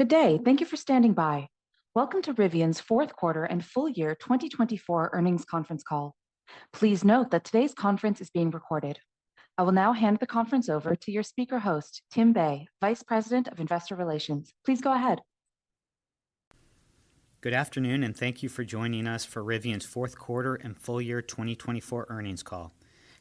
Good day. Thank you for standing by. Welcome to Rivian's fourth quarter and full year 2024 earnings conference call. Please note that today's conference is being recorded. I will now hand the conference over to your speaker host, Tim Bay, Vice President of Investor Relations. Please go ahead. Good afternoon, and thank you for joining us for Rivian's fourth quarter and full year 2024 earnings call.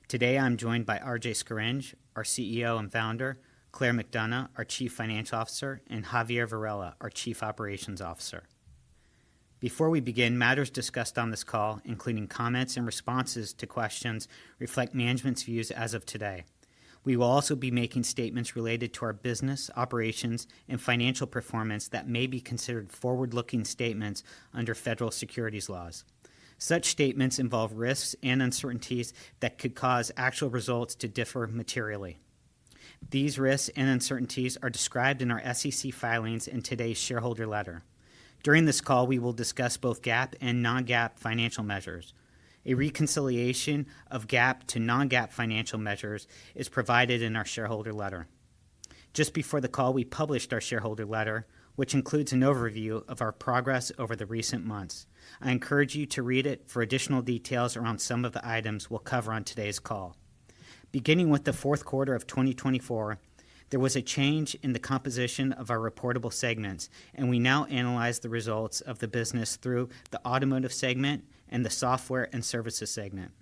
Today, I'm joined by RJ Scaringe, our CEO and founder, Claire McDonough, our Chief Financial Officer, and Javier Varela, our Chief Operations Officer. Before we begin, matters discussed on this call, including comments and responses to questions, reflect management's views as of today. We will also be making statements related to our business, operations, and financial performance that may be considered forward-looking statements under federal securities laws. Such statements involve risks and uncertainties that could cause actual results to differ materially. These risks and uncertainties are described in our SEC filings in today's shareholder letter. During this call, we will discuss both GAAP and non-GAAP financial measures. A reconciliation of GAAP to non-GAAP financial measures is provided in our shareholder letter. Just before the call, we published our shareholder letter, which includes an overview of our progress over the recent months. I encourage you to read it for additional details around some of the items we'll cover on today's call. Beginning with the fourth quarter of 2024, there was a change in the composition of our reportable segments, and we now analyze the results of the business through the Automotive segment and the Software and Services segment.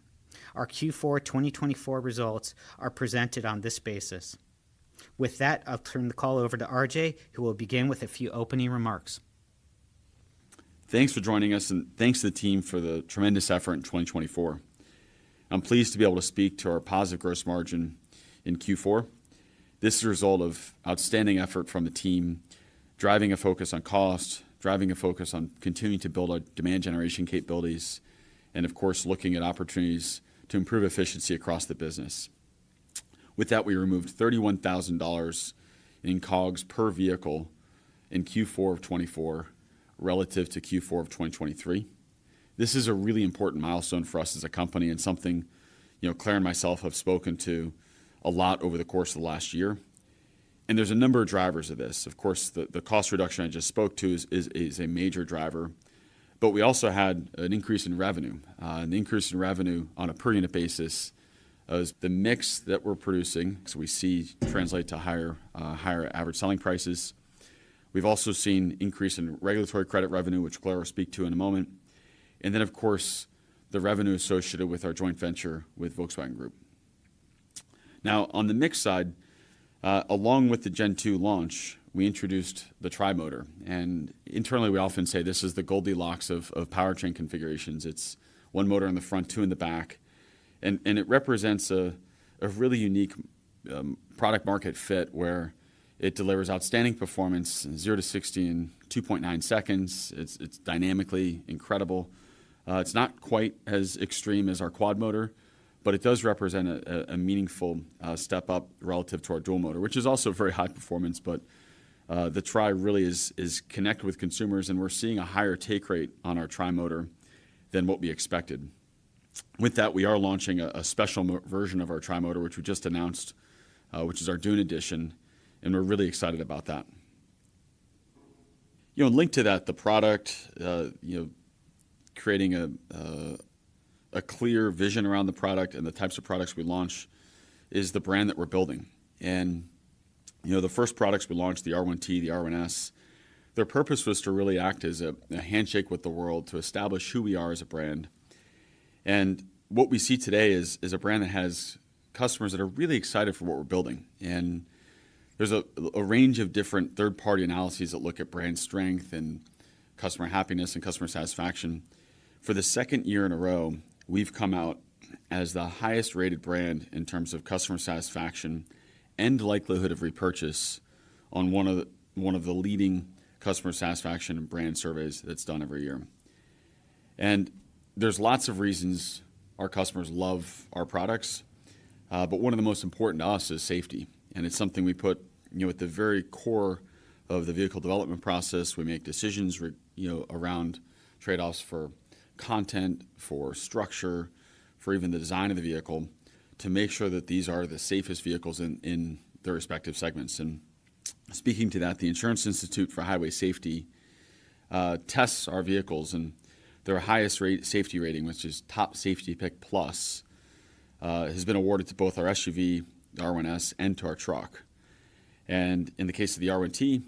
Our Q4 2024 results are presented on this basis. With that, I'll turn the call over to RJ, who will begin with a few opening remarks. Thanks for joining us, and thanks to the team for the tremendous effort in 2024. I'm pleased to be able to speak to our positive gross margin in Q4. This is a result of outstanding effort from the team, driving a focus on cost, driving a focus on continuing to build our demand generation capabilities, and of course, looking at opportunities to improve efficiency across the business. With that, we removed $31,000 in COGS per vehicle in Q4 of 24 relative to Q4 of 2023. This is a really important milestone for us as a company and something, Claire and myself have spoken to a lot over the course of the last year. And there's a number of drivers of this. Of course, the cost reduction I just spoke to is a major driver, but we also had an increase in revenue. And the increase in revenue on a per unit basis is the mix that we're producing, so we see translate to higher average selling prices. We've also seen increase in regulatory credit revenue, which Claire will speak to in a moment. And then, of course, the revenue associated with our joint venture with Volkswagen Group. Now, on the mix side, along with the Gen 2 launch, we introduced the Tri-Motor. And internally, we often say this is the Goldilocks of powertrain configurations. It's one motor in the front, two in the back. And it represents a really unique product market fit where it delivers outstanding performance, 0 to 60 in 2.9 seconds. It's dynamically incredible. It's not quite as extreme as our quad motor, but it does represent a meaningful step up relative to our dual motor, which is also very high performance. But the Tri really is connected with consumers, and we're seeing a higher take rate on our Tri-Motor than what we expected. With that, we are launching a special version of our Tri-Motor, which we just announced, which is our Dune Edition, and we're really excited about that. Linked to that, the product, creating a clear vision around the product and the types of products we launch is the brand that we're building. And, the first products we launched, the R1T, the R1S, their purpose was to really act as a handshake with the world to establish who we are as a brand. And what we see today is a brand that has customers that are really excited for what we're building. And there's a range of different third-party analyses that look at brand strength and customer happiness and customer satisfaction. For the second year in a row, we've come out as the highest rated brand in terms of customer satisfaction and likelihood of repurchase on one of the leading customer satisfaction and brand surveys that's done every year. And there's lots of reasons our customers love our products, but one of the most important to us is safety. And it's something we put at the very core of the vehicle development process. We make decisions around trade-offs for content, for structure, for even the design of the vehicle to make sure that these are the safest vehicles in their respective segments. And Speaking to that, the Insurance Institute for Highway Safety tests our vehicles, and their highest safety rating, which is Top Safety Pick Plus, has been awarded to both our SUV, the R1S, and to our truck. And in the case of the R1T,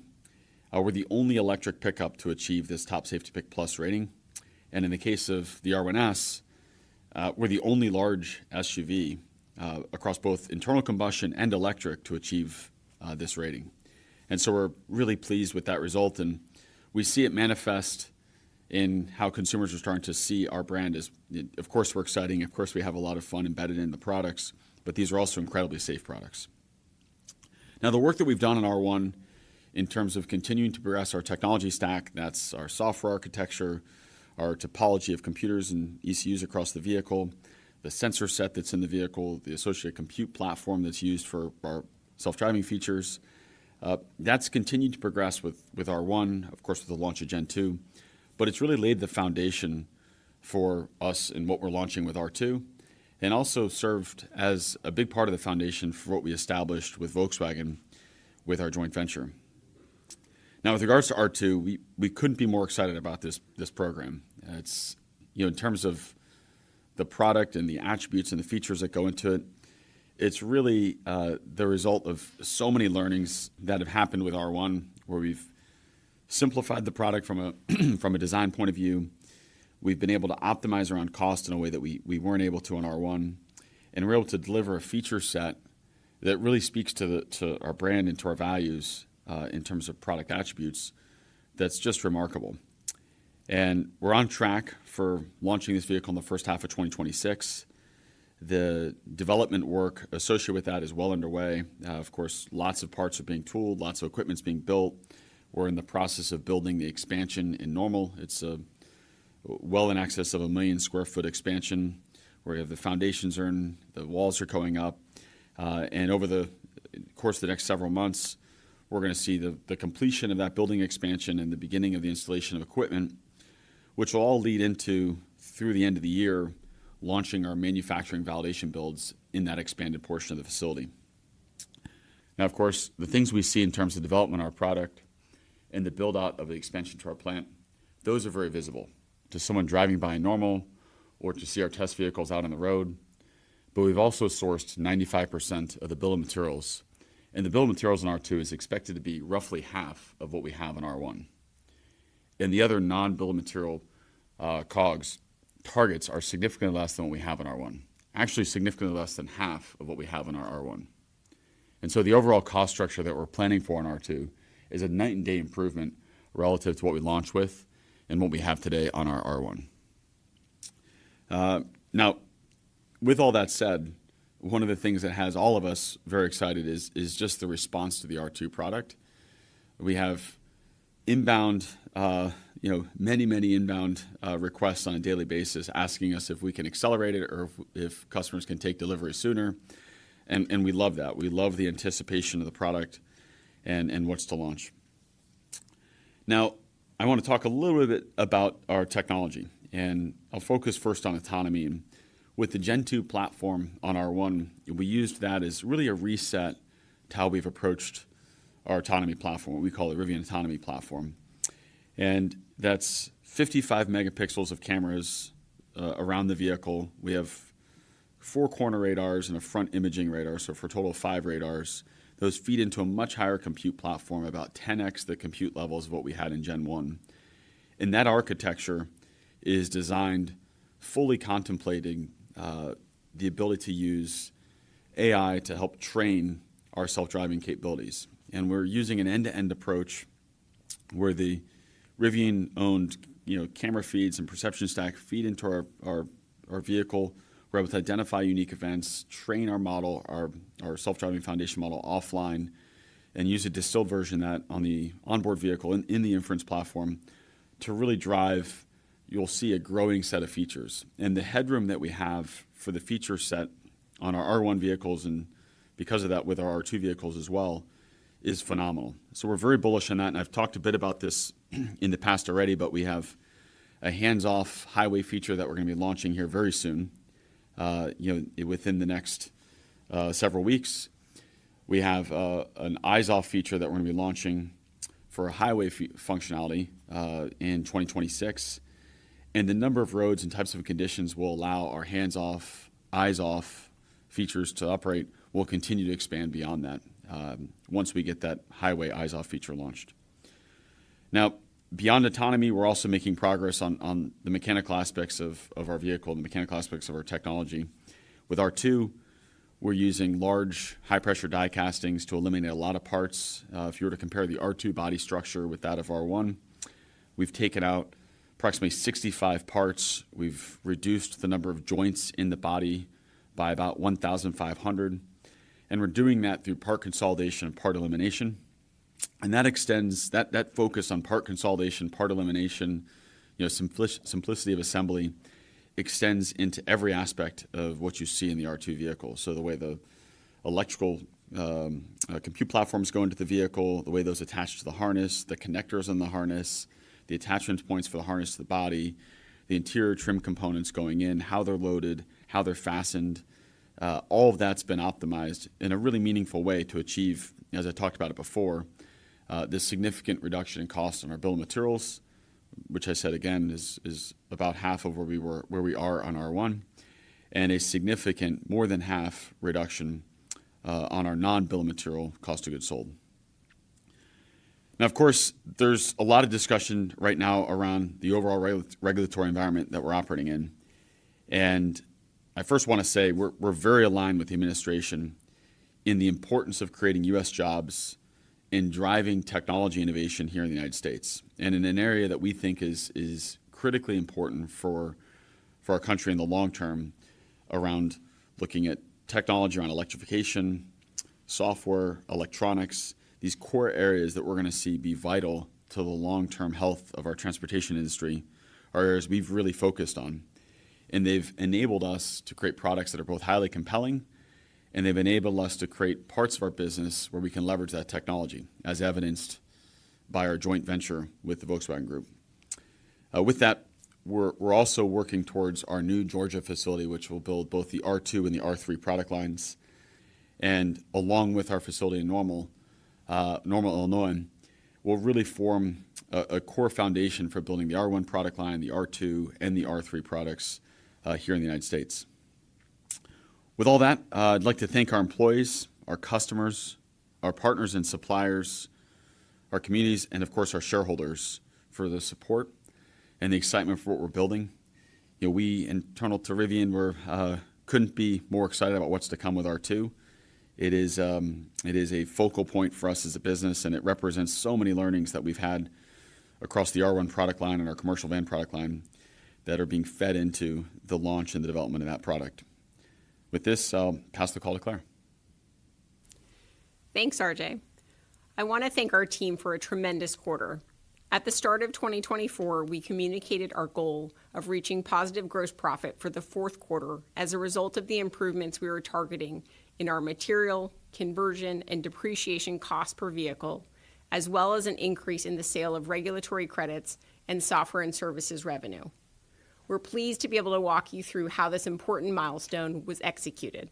we're the only electric pickup to achieve this Top Safety Pick Plus rating. And in the case of the R1S, we're the only large SUV across both internal combustion and electric to achieve this rating. And so we're really pleased with that result, and we see it manifest in how consumers are starting to see our brand as, of course, we're exciting. Of course, we have a lot of fun embedded in the products, but these are also incredibly safe products. Now, the work that we've done on R1 in terms of continuing to progress our technology stack, that's our software architecture, our topology of computers and ECUs across the vehicle, the sensor set that's in the vehicle, the associated compute platform that's used for our self-driving features. That's continued to progress with R1, of course, with the launch of Gen 2, but it's really laid the foundation for us in what we're launching with R2, and also served as a big part of the foundation for what we established with Volkswagen with our joint venture. Now, with regards to R2, we couldn't be more excited about this program. It's, in terms of the product and the attributes and the features that go into it, it's really the result of so many learnings that have happened with R1, where we've simplified the product from a design point of view. We've been able to optimize around cost in a way that we weren't able to on R1, and we're able to deliver a feature set that really speaks to our brand and to our values in terms of product attributes. That's just remarkable. And we're on track for launching this vehicle in the first half of 2026. The development work associated with that is well underway. Of course, lots of parts are being tooled, lots of equipment's being built. We're in the process of building the expansion in Normal. It's well in excess of 1 million square foot expansion, where you have the foundations are in, the walls are going up. And over the course of the next several months, we're going to see the completion of that building expansion and the beginning of the installation of equipment, which will all lead into, through the end of the year, launching our manufacturing validation builds in that expanded portion of the facility. Now, of course, the things we see in terms of development of our product and the build-out of the expansion to our plant, those are very visible to someone driving by Normal or to see our test vehicles out on the road. But we've also sourced 95% of the bill of materials, and the bill of materials in R2 is expected to be roughly half of what we have in R1. And the other non-bill of material COGS targets are significantly less than what we have in R1, actually significantly less than half of what we have in our R1. And so the overall cost structure that we're planning for in R2 is a night and day improvement relative to what we launched with and what we have today on our R1. Now, with all that said, one of the things that has all of us very excited is just the response to the R2 product. We have inbound, many inbound requests on a daily basis asking us if we can accelerate it or if customers can take delivery sooner. And we love that. We love the anticipation of the product and what's to launch. Now, I want to talk a little bit about our technology, and I'll focus first on autonomy. And with the Gen 2 platform on R1, we used that as really a reset to how we've approached our autonomy platform, what we call the Rivian Autonomy Platform. And that's 55 megapixels of cameras around the vehicle. We have 4 corner radars and a front imaging radar, so for a total of 5 radars. Those feed into a much higher compute platform, about 10x the compute levels of what we had in Gen 1. And that architecture is designed fully contemplating the ability to use AI to help train our self-driving capabilities. And we're using an end-to-end approach where the Rivian-owned camera feeds and perception stack feed into our vehicle. We're able to identify unique events, train our model, our self-driving foundation model offline, and use a distilled version of that on the onboard vehicle in the inference platform to really drive. You'll see a growing set of features. And the headroom that we have for the feature set on our R1 vehicles, and because of that with our R2 vehicles as well, is phenomenal. So we're very bullish on that, and I've talked a bit about this in the past already, but we have a hands-off highway feature that we're going to be launching here very soon, within the next several weeks. We have an eyes-off feature that we're going to be launching for highway functionality in 2026. And the number of roads and types of conditions will allow our hands-off, eyes-off features to operate will continue to expand beyond that once we get that highway eyes-off feature launched. Now, beyond autonomy, we're also making progress on the mechanical aspects of our vehicle, the mechanical aspects of our technology. With R2, we're using large, high-pressure die castings to eliminate a lot of parts. If you were to compare the R2 body structure with that of R1, we've taken out approximately 65 parts. We've reduced the number of joints in the body by about 1,500. And we're doing that through part consolidation and part elimination. And that extends, that focus on part consolidation, part elimination, simplicity of assembly extends into every aspect of what you see in the R2 vehicle. So the way the electrical compute platforms go into the vehicle, the way those attach to the harness, the connectors on the harness, the attachment points for the harness to the body, the interior trim components going in, how they're loaded, how they're fastened, all of that's been optimized in a really meaningful way to achieve, as I talked about it before, this significant reduction in cost on our bill of materials, which I said again is about half of where we are on R1, and a significant, more than half reduction on our non-bill of material cost of goods sold. Now, of course, there's a lot of discussion right now around the overall regulatory environment that we're operating in, and I first want to say we're very aligned with the administration in the importance of creating U.S. jobs in driving technology innovation here in the United States, and in an area that we think is critically important for our country in the long term around looking at technology around electrification, software, electronics, these core areas that we're going to see be vital to the long-term health of our transportation industry are areas we've really focused on. And they've enabled us to create products that are both highly compelling, and they've enabled us to create parts of our business where we can leverage that technology, as evidenced by our joint venture with the Volkswagen Group. With that, we're also working towards our new Georgia facility, which will build both the R2 and the R3 product lines. And along with our facility in Normal, Illinois, will really form a core foundation for building the R1 product line, the R2, and the R3 products here in the United States. With all that, I'd like to thank our employees, our customers, our partners and suppliers, our communities, and of course our shareholders for the support and the excitement for what we're building. We internal to Rivian couldn't be more excited about what's to come with R2. It is a focal point for us as a business, and it represents so many learnings that we've had across the R1 product line and our commercial van product line that are being fed into the launch and the development of that product. With this, I'll pass the call to Claire. Thanks, RJ. I want to thank our team for a tremendous quarter. At the start of 2024, we communicated our goal of reaching positive gross profit for the fourth quarter as a result of the improvements we were targeting in our material, conversion, and depreciation cost per vehicle, as well as an increase in the sale of regulatory credits and software and services revenue. We're pleased to be able to walk you through how this important milestone was executed.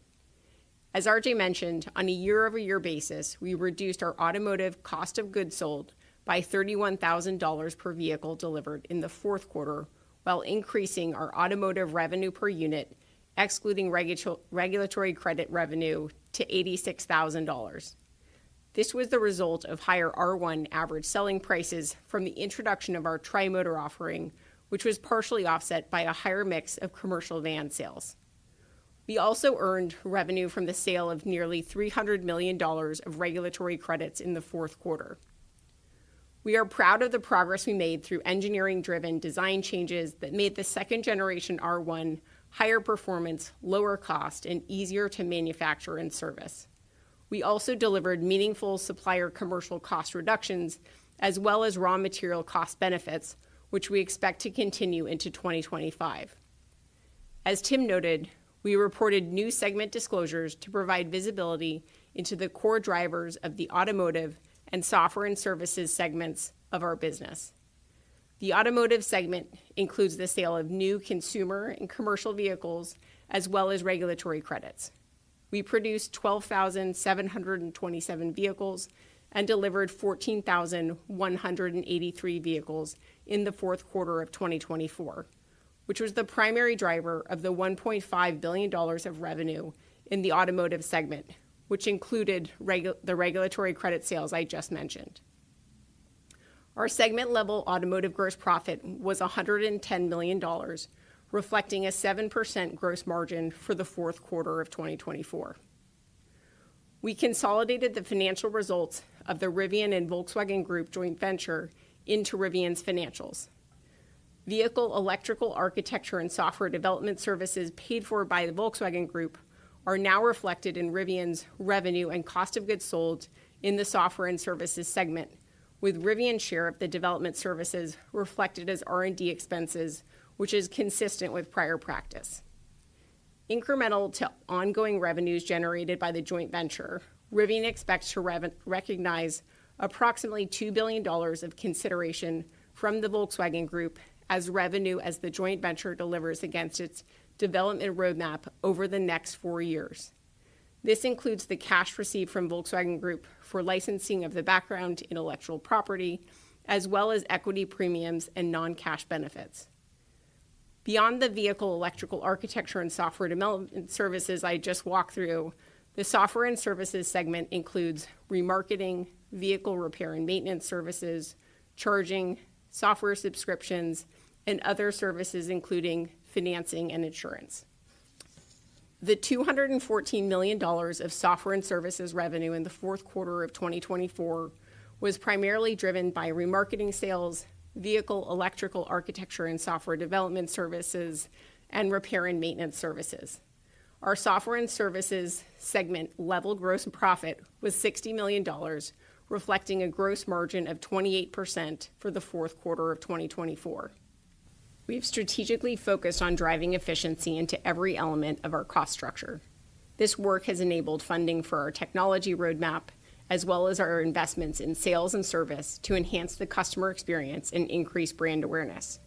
As RJ mentioned, on a year-over-year basis, we reduced our automotive cost of goods sold by $31,000 per vehicle delivered in the fourth quarter, while increasing our automotive revenue per unit, excluding regulatory credit revenue, to $86,000. This was the result of higher R1 average selling prices from the introduction of our tri-motor offering, which was partially offset by a higher mix of commercial van sales. We also earned revenue from the sale of nearly $300 million of regulatory credits in the fourth quarter. We are proud of the progress we made through engineering-driven design changes that made the second-generation R1 higher performance, lower cost, and easier to manufacture and service. We also delivered meaningful supplier commercial cost reductions, as well as raw material cost benefits, which we expect to continue into 2025. As Tim noted, we reported new segment disclosures to provide visibility into the core drivers of the automotive and software and services segments of our business. The automotive segment includes the sale of new consumer and commercial vehicles, as well as regulatory credits. We produced 12,727 vehicles and delivered 14,183 vehicles in the fourth quarter of 2024, which was the primary driver of the $1.5 billion of revenue in the automotive segment, which included the regulatory credit sales I just mentioned. Our segment-level automotive gross profit was $110 million, reflecting a 7% gross margin for the fourth quarter of 2024. We consolidated the financial results of the Rivian and Volkswagen Group joint venture into Rivian's financials. Vehicle electrical architecture and software development services paid for by the Volkswagen Group are now reflected in Rivian's revenue and cost of goods sold in the software and services segment, with Rivian's share of the development services reflected as R&D expenses, which is consistent with prior practice. Incremental to ongoing revenues generated by the joint venture, Rivian expects to recognize approximately $2 billion of consideration from the Volkswagen Group as revenue as the joint venture delivers against its development roadmap over the next 4 years. This includes the cash received from Volkswagen Group for licensing of the background intellectual property, as well as equity premiums and non-cash benefits. Beyond the vehicle electrical architecture and software development services I just walked through, the software and services segment includes remarketing, vehicle repair and maintenance services, charging, software subscriptions, and other services including financing and insurance. The $214 million of software and services revenue in the fourth quarter of 2024 was primarily driven by remarketing sales, vehicle electrical architecture and software development services, and repair and maintenance services. Our software and services segment level gross profit was $60 million, reflecting a gross margin of 28% for the fourth quarter of 2024. We've strategically focused on driving efficiency into every element of our cost structure. This work has enabled funding for our technology roadmap, as well as our investments in sales and service to enhance the customer experience and increase brand awareness.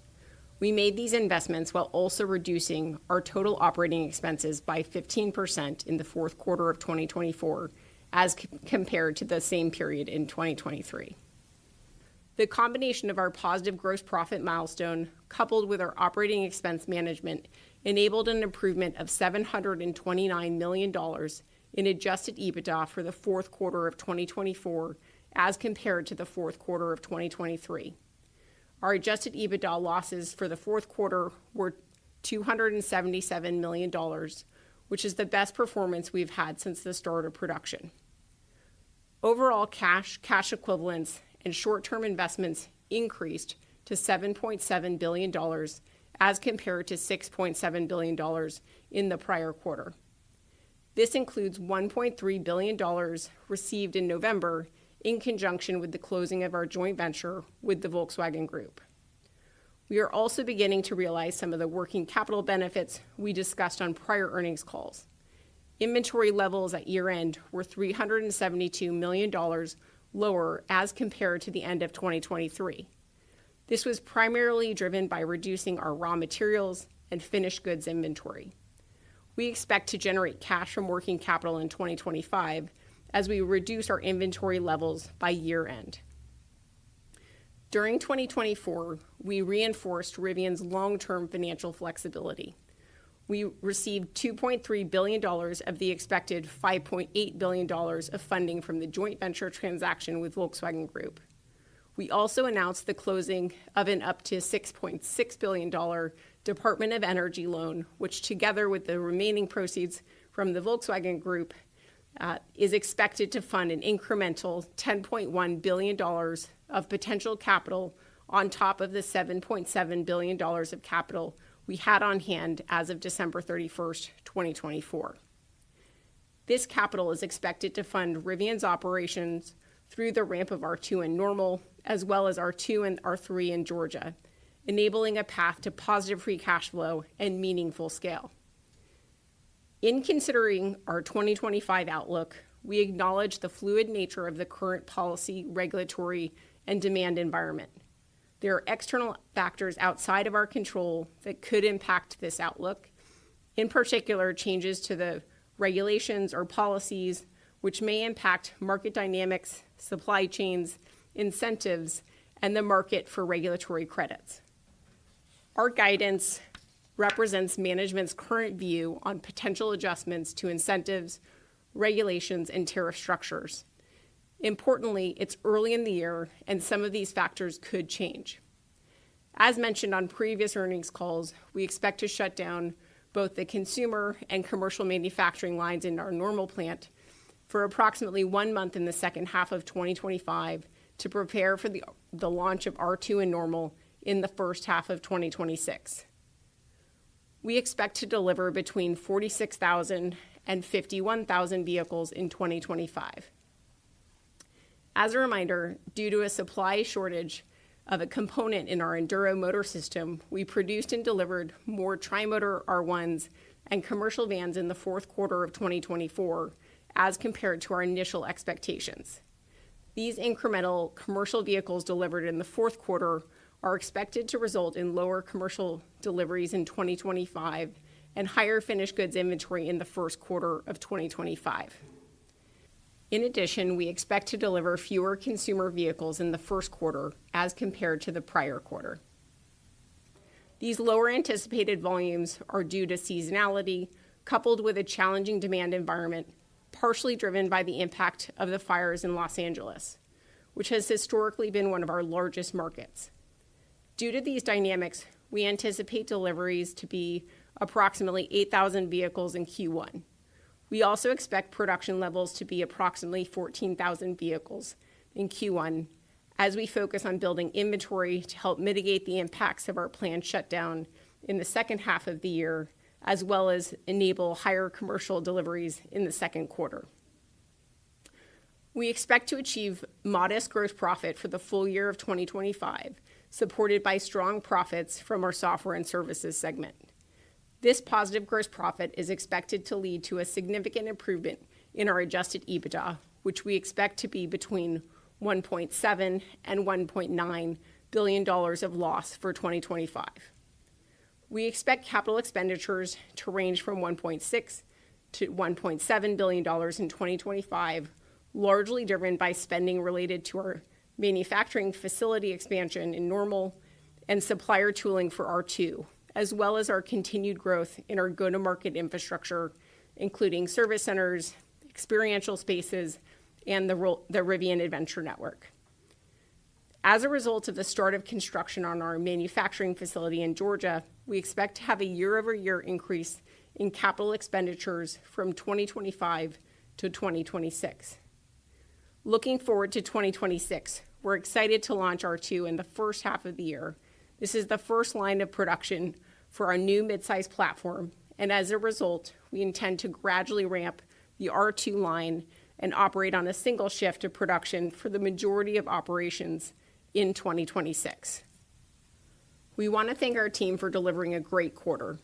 We made these investments while also reducing our total operating expenses by 15% in the fourth quarter of 2024 as compared to the same period in 2023. The combination of our positive gross profit milestone coupled with our operating expense management enabled an improvement of $729 million in adjusted EBITDA for the fourth quarter of 2024 as compared to the fourth quarter of 2023. Our adjusted EBITDA losses for the fourth quarter were $277 million, which is the best performance we've had since the start of production. Overall cash equivalents, and short-term investments increased to $7.7 billion as compared to $6.7 billion in the prior quarter. This includes $1.3 billion received in November in conjunction with the closing of our joint venture with the Volkswagen Group. We are also beginning to realize some of the working capital benefits we discussed on prior earnings calls. Inventory levels at year-end were $372 million lower as compared to the end of 2023. This was primarily driven by reducing our raw materials and finished goods inventory. We expect to generate cash from working capital in 2025 as we reduce our inventory levels by year-end. During 2024, we reinforced Rivian's long-term financial flexibility. We received $2.3 billion of the expected $5.8 billion of funding from the joint venture transaction with Volkswagen Group. We also announced the closing of an up to $6.6 billion Department of Energy loan, which together with the remaining proceeds from the Volkswagen Group is expected to fund an incremental $10.1 billion of potential capital on top of the $7.7 billion of capital we had on hand as of December 31st, 2024. This capital is expected to fund Rivian's operations through the ramp of R2 in Normal, as well as R2 and R3 in Georgia, enabling a path to positive free cash flow and meaningful scale. In considering our 2025 outlook, we acknowledge the fluid nature of the current policy, regulatory, and demand environment. There are external factors outside of our control that could impact this outlook, in particular changes to the regulations, or policies which may impact market dynamics, supply chains, incentives, and the market for regulatory credits. Our guidance represents management's current view on potential adjustments to incentives, regulations, and tariff structures. Importantly, it's early in the year, and some of these factors could change. As mentioned on previous earnings calls, we expect to shut down both the consumer and commercial manufacturing lines in our Normal plant for approximately 1 month in the second half of 2025 to prepare for the launch of R2 in Normal in the first half of 2026. We expect to deliver between 46,000 and 51,000 vehicles in 2025. As a reminder, due to a supply shortage of a component in our Enduro motor system, we produced and delivered more tri-motor R1s and commercial vans in the fourth quarter of 2024 as compared to our initial expectations. These incremental commercial vehicles delivered in the fourth quarter are expected to result in lower commercial deliveries in 2025 and higher finished goods inventory in the first quarter of 2025. In addition, we expect to deliver fewer consumer vehicles in the first quarter as compared to the prior quarter. These lower anticipated volumes are due to seasonality, coupled with a challenging demand environment, partially driven by the impact of the fires in Los Angeles, which has historically been one of our largest markets. Due to these dynamics, we anticipate deliveries to be approximately 8,000 vehicles in Q1. We also expect production levels to be approximately 14,000 vehicles in Q1 as we focus on building inventory to help mitigate the impacts of our planned shutdown in the second half of the year, as well as enable higher commercial deliveries in the second quarter. We expect to achieve modest gross profit for the full year of 2025, supported by strong profits from our software and services segment. This positive gross profit is expected to lead to a significant improvement in our adjusted EBITDA, which we expect to be between $1.7 and $1.9 billion of loss for 2025. We expect capital expenditures to range from $1.6 to $1.7 billion in 2025, largely driven by spending related to our manufacturing facility expansion in Normal and supplier tooling for R2, as well as our continued growth in our go-to-market infrastructure, including service centers, experiential spaces, and the Rivian Adventure Network. As a result of the start of construction on our manufacturing facility in Georgia, we expect to have a year-over-year increase in capital expenditures from 2025 to 2026. Looking forward to 2026, we're excited to launch R2 in the first half of the year. This is the first line of production for our new midsize platform, and as a result, we intend to gradually ramp the R2 line and operate on a single shift of production for the majority of operations in 2026. We want to thank our team for delivering a great quarter.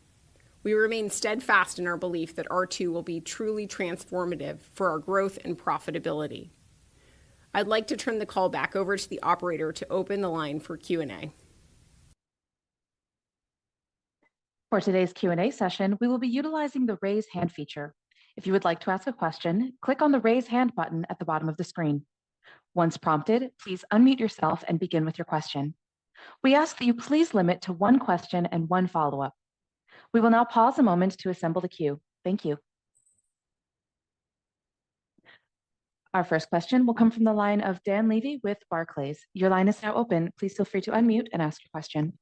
We remain steadfast in our belief that R2 will be truly transformative for our growth and profitability. I'd like to turn the call back over to the operator to open the line for Q&A. For today's Q&A session, we will be utilizing the raise hand feature. If you would like to ask a question, click on the raise hand button at the bottom of the screen. Once prompted, please unmute yourself and begin with your question. We ask that you please limit to one question and one follow-up. We will now pause a moment to assemble the queue. Thank you. Our first question will come from the line of Dan Levy with Barclays. Your line is now open. Please feel free to unmute and ask your question.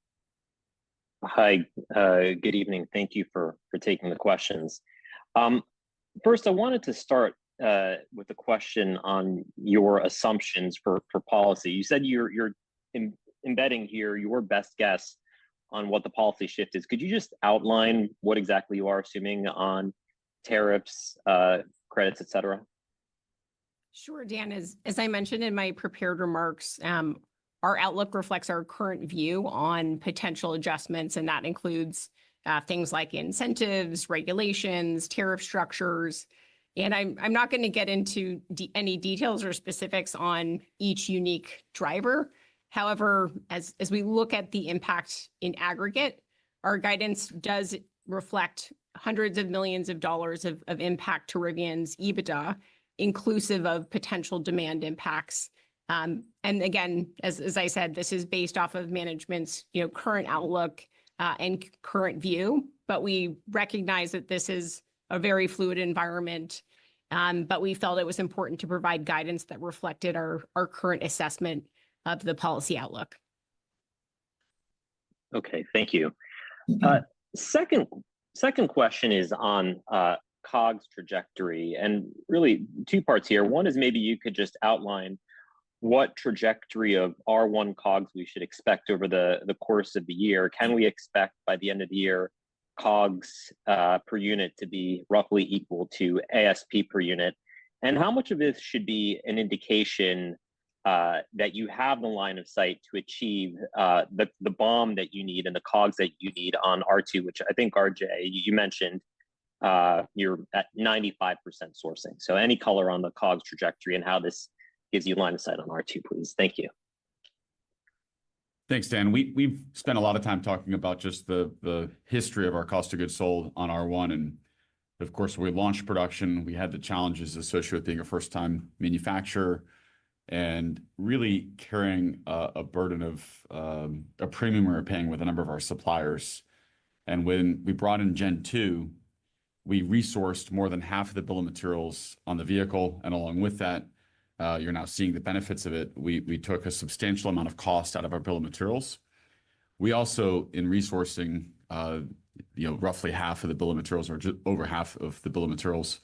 Hi, good evening. Thank you for taking the questions. First, I wanted to start with a question on your assumptions for policy. You said you're embedding here your best guess on what the policy shift is. Could you just outline what exactly you are assuming on tariffs, credits, et cetera? Sure, Dan. As I mentioned in my prepared remarks, our outlook reflects our current view on potential adjustments, and that includes things like incentives, regulations, tariff structures. And I'm not going to get into any details or specifics on each unique driver. However, as we look at the impact in aggregate, our guidance does reflect hundreds of millions of dollars of impact to Rivian's EBITDA, inclusive of potential demand impacts. And again, as I said, this is based off of management's current outlook and current view, but we recognize that this is a very fluid environment. But we felt it was important to provide guidance that reflected our current assessment of the policy outlook. Okay, thank you. Second question is on COGS trajectory, and really two parts here. One is maybe you could just outline what trajectory of R1 COGS we should expect over the course of the year. Can we expect by the end of the year COGS per unit to be roughly equal to ASP per unit? And how much of this should be an indication that you have the line of sight to achieve the BOM that you need and the COGS that you need on R2, which I think, RJ, you mentioned you're at 95% sourcing. So any color on the COGS trajectory and how this gives you line of sight on R2, please. Thank you. Thanks, Dan. We've spent a lot of time talking about just the history of our cost of goods sold on R1. And of course, when we launched production, we had the challenges associated with being a first-time manufacturer and really carrying a burden of a premium we were paying with a number of our suppliers. And when we brought in Gen 2, we resourced more than half of the bill of materials on the vehicle. And along with that, you're now seeing the benefits of it. We took a substantial amount of cost out of our bill of materials. We also, in resourcing, roughly half of the bill of materials, or just over half of the bill of materials,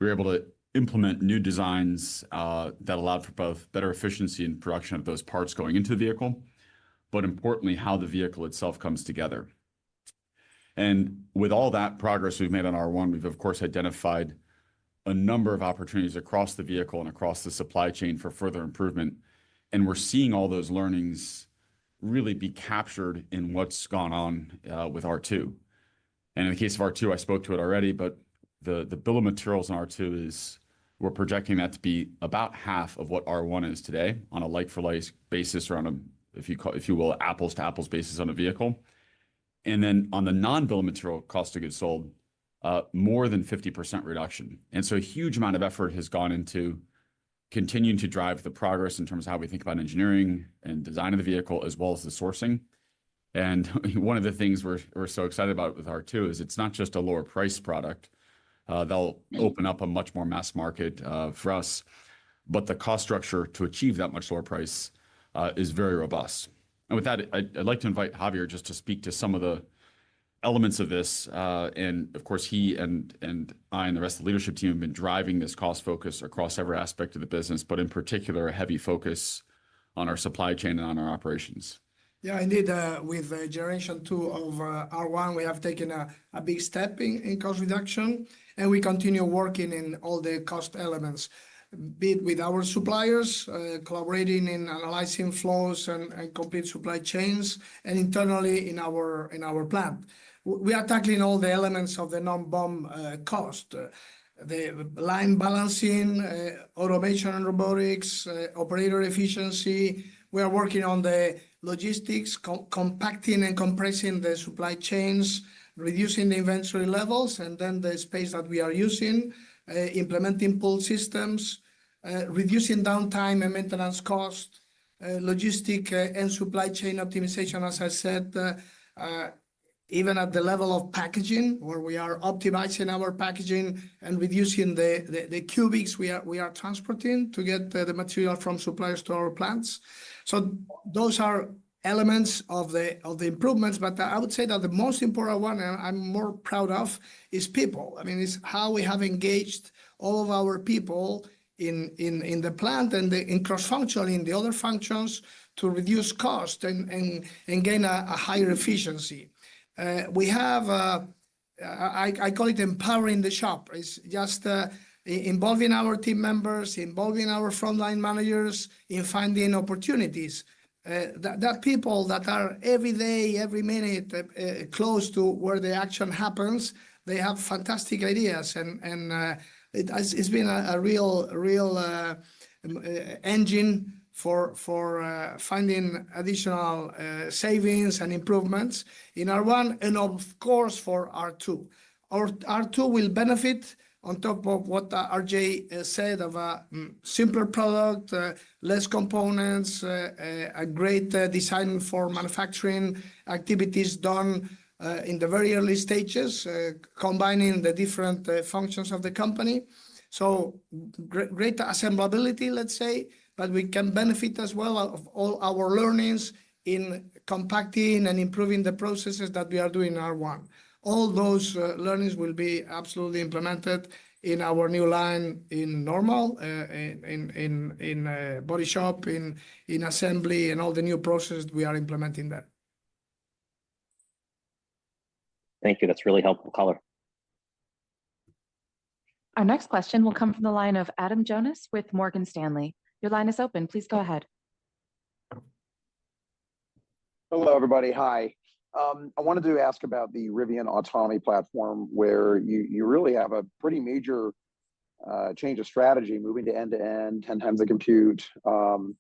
we were able to implement new designs that allowed for both better efficiency in production of those parts going into the vehicle, but importantly, how the vehicle itself comes together. And with all that progress we've made on R1, we've of course identified a number of opportunities across the vehicle and across the supply chain for further improvement. And we're seeing all those learnings really be captured in what's gone on with R2. And in the case of R2, I spoke to it already, but the bill of materials in R2 we're projecting that to be about half of what R1 is today on a like-for-like basis, or on a, if you will, apples to apples basis on a vehicle. And then on the non-bill of material cost of goods sold, more than 50% reduction. And so a huge amount of effort has gone into continuing to drive the progress in terms of how we think about engineering and design of the vehicle, as well as the sourcing. And one of the things we're so excited about with R2 is it's not just a lower price product. They'll open up a much more mass market for us, but the cost structure to achieve that much lower price is very robust. And with that, I'd like to invite Javier just to speak to some of the elements of this. And of course, he and I and the rest of the leadership team have been driving this cost focus across every aspect of the business, but in particular, a heavy focus on our supply chain and on our operations. Yeah, indeed. With Generation 2 of R1, we have taken a big step in cost reduction, and we continue working in all the cost elements, be it with our suppliers, collaborating in analyzing flows and complete supply chains, and internally in our plant. We are tackling all the elements of the non-BOM cost, the line balancing, automation and robotics, operator efficiency. We are working on the logistics, compacting and compressing the supply chains, reducing the inventory levels, and then the space that we are using, implementing pull systems, reducing downtime and maintenance cost, logistic and supply chain optimization, as I said, even at the level of packaging, where we are optimizing our packaging and reducing the cubics we are transporting to get the material from suppliers to our plants. So those are elements of the improvements, but I would say that the most important one, and I'm more proud of, is people. I mean, it's how we have engaged all of our people in the plant and in cross-functional in the other functions to reduce cost and gain a higher efficiency. We have, I call it empowering the shop. It's just involving our team members, involving our frontline managers in finding opportunities. That people that are every day, every minute close to where the action happens, they have fantastic ideas, and it's been a real engine for finding additional savings and improvements in R1, and of course for R2. Our R2 will benefit on top of what RJ said of a simpler product, less components, a great design for manufacturing activities done in the very early stages, combining the different functions of the company. So great assemblability, let's say, but we can benefit as well of all our learnings in compacting and improving the processes that we are doing in R1. All those learnings will be absolutely implemented in our new line in normal, in body shop, in assembly, and all the new processes we are implementing there. Thank you. That's really helpful color. Our next question will come from the line of Adam Jonas with Morgan Stanley. Your line is open. Please go ahead. Hello, everybody. Hi. I wanted to ask about the Rivian autonomy platform, where you really have a pretty major change of strategy, moving to end-to-end, 10 times the compute, the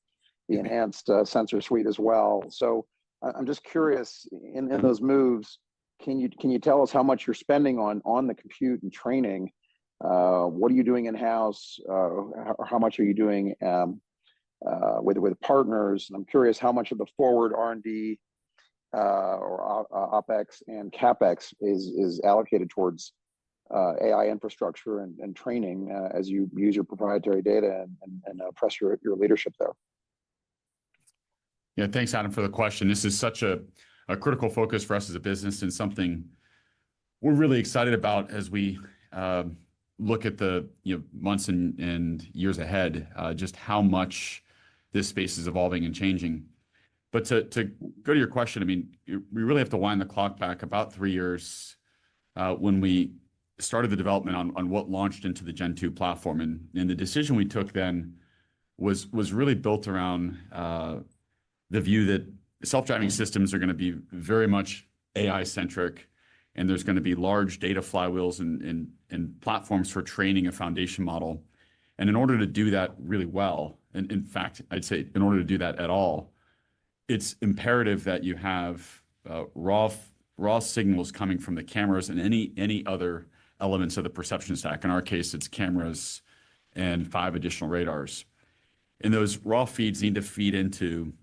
enhanced sensor suite as well. So I'm just curious, in those moves, can you tell us how much you're spending on the compute and training? What are you doing in-house? How much are you doing with partners? And I'm curious how much of the forward R&D or OpEx and CapEx is allocated towards AI infrastructure and training as you use your proprietary data and press your leadership there. Yeah, thanks, Adam, for the question. This is such a critical focus for us as a business, and something we're really excited about as we look at the months and years ahead, just how much this space is evolving and changing. But to go to your question, I mean, we really have to wind the clock back about 3 years when we started the development on what launched into the Gen 2 platform. And the decision we took then was really built around the view that self-driving systems are going to be very much AI-centric, and there's going to be large data flywheels and platforms for training a foundation model. And in order to do that really well, and in fact, I'd say in order to do that at all, it's imperative that you have raw signals coming from the cameras and any other elements of the perception stack. In our case, it's cameras and 5 additional radars. And those raw feeds need to feed into